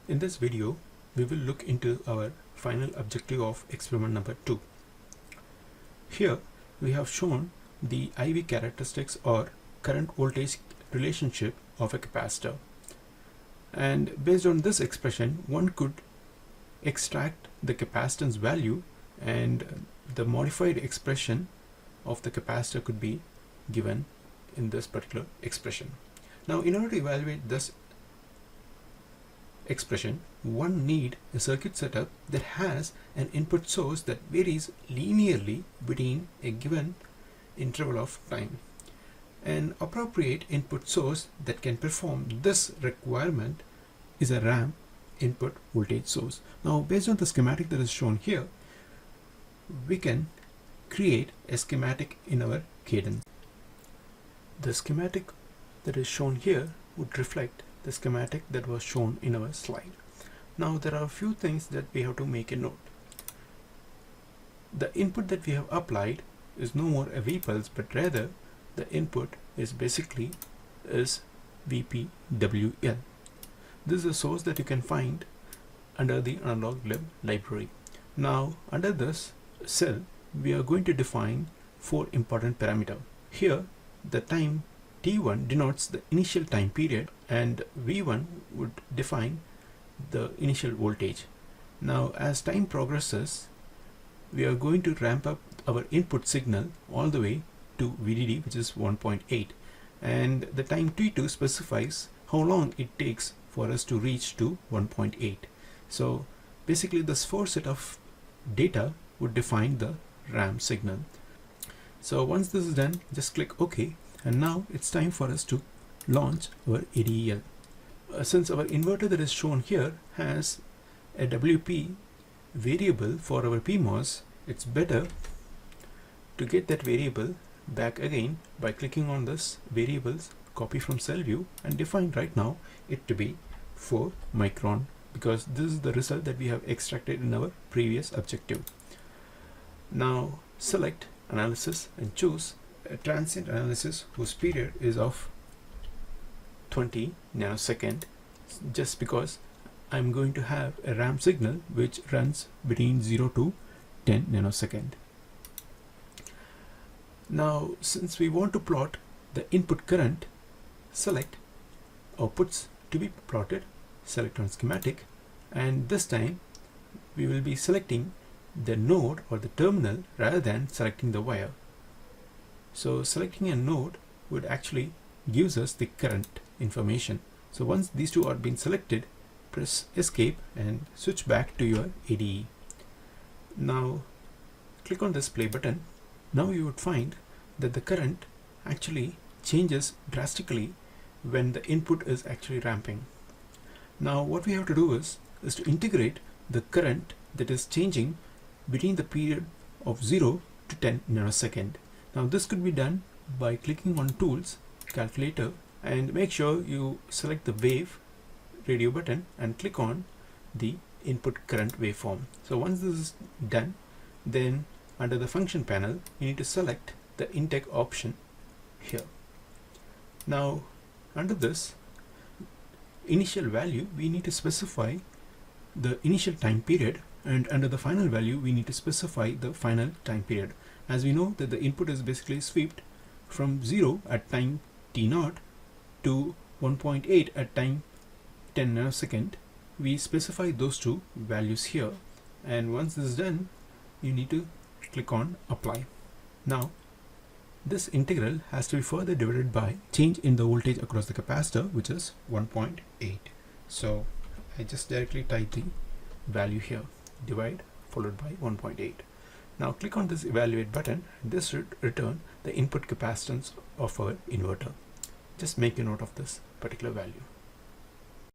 In this video, we will look into our final objective of experiment number 2. Here, we have shown the IV characteristics or current voltage relationship of a capacitor. And based on this expression, one could extract the capacitance value, and the modified expression of the capacitor could be given in this particular expression. Now, in order to evaluate this expression, one need a circuit setup that has an input source that varies linearly between a given interval of time. An appropriate input source that can perform this requirement is a ramp input voltage source. Now, based on the schematic that is shown here, we can create a schematic in our cadence. The schematic that is shown here would reflect the schematic that was shown in our slide. Now, there are a few things that we have to make a note. The input that we have applied is no more a V pulse, but rather the input is basically VPWL. This is a source that you can find under the analog library. Now, under this cell, we are going to define 4 important parameters. Here, the time T1 denotes the initial time period, and V1 would define the initial voltage. Now, as time progresses, we are going to ramp up our input signal all the way to VDD, which is 1.8, and the time T2 specifies how long it takes for us to reach to 1.8. So basically, this 4 set of data would define the ramp signal. So once this is done, just click OK, and now it's time for us to launch our ADEL. Since our inverter that is shown here has a WP variable for our PMOS, it's better to get that variable back again by clicking on this variables, copy from cell view, and define right now it to be 4 micron, because this is the result that we have extracted in our previous objective. Now select analysis and choose a transient analysis whose period is of 20 nanosecond, just because I'm going to have a ramp signal which runs between 0 to 10 nanosecond. Now, since we want to plot the input current, select outputs to be plotted, select on schematic, and this time we will be selecting the node or the terminal rather than selecting the wire. So selecting a node would actually gives us the current information. So once these two are being selected, press escape and switch back to your ADE. Now click on this play button. Now you would find that the current actually changes drastically when the input is actually ramping. Now what we have to do is to integrate the current that is changing between the period of 0 to 10 nanosecond. Now this could be done by clicking on Tools, Calculator, and make sure you select the Wave radio button and click on the input current waveform. So once this is done, then under the function panel, you need to select the intake option here. Now under this initial value, we need to specify the initial time period, and under the final value, we need to specify the final time period. As we know that the input is basically swept from 0 at time t0 to 1.8 at time 10 nanosecond, we specify those two values here, and once this is done, you need to click on apply. Now this integral has to be further divided by change in the voltage across the capacitor, which is 1.8. So I just directly type the value here, divide followed by 1.8. Now click on this evaluate button, and this should return the input capacitance of our inverter. Just make a note of this particular value.